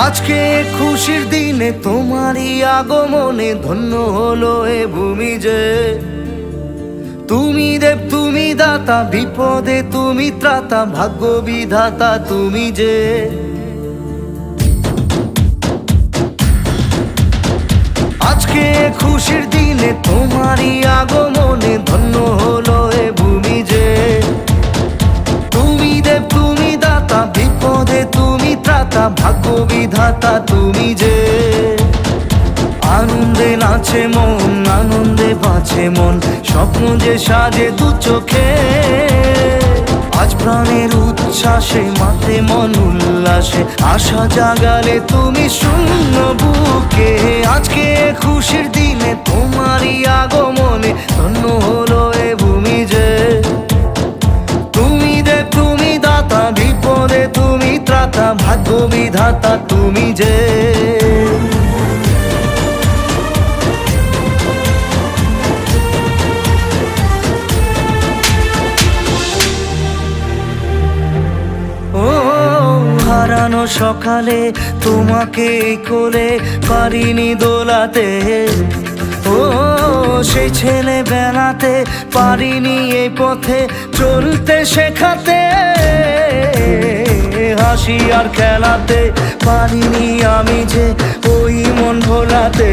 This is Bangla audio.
আজকে খুশির দিনে তোমারই আগমনে ধন্য হলো এ ভূমি যে। তুমি দেব তুমি দাতা, বিপদে তুমি ত্রাতা, ভাগ্য বিধাতা তুমি যে। আজকে খুশির দিনে তোমারই আগমনে ধন্য হলো এ ভূমি যে। তুমি দেব তুমি দাতা, বিপদে তুমি ত্রাতা, ভাগ্য বিধাতা তুমি যে। আনন্দে নাচে মন, আনন্দে বাঁচে মন, স্বপ্ন যে সাজে দু চোখে। আজ প্রাণের উচ্ছ্বাসে মাতে মন উল্লাসে, আশা জাগালে তুমি শূন্য বুকে। আজকে খুশির দিনে তোমারই আগমনে ধন্য হলো এ ভূমি যে। তুমি দেব তুমি দাতা, বিপদে তুমি ত্রাতা, ভাগ্য বিধাতা তুমি যে। হারানো সকালে তোমাকে কোলে পারিনি দোলাতে, ও সেই ছেলে বেলাতে পারিনি এই পথে চলতে শেখাতে। হাসি আর খেলাতে পারিনি আমি যে ওই মন ভোলাতে।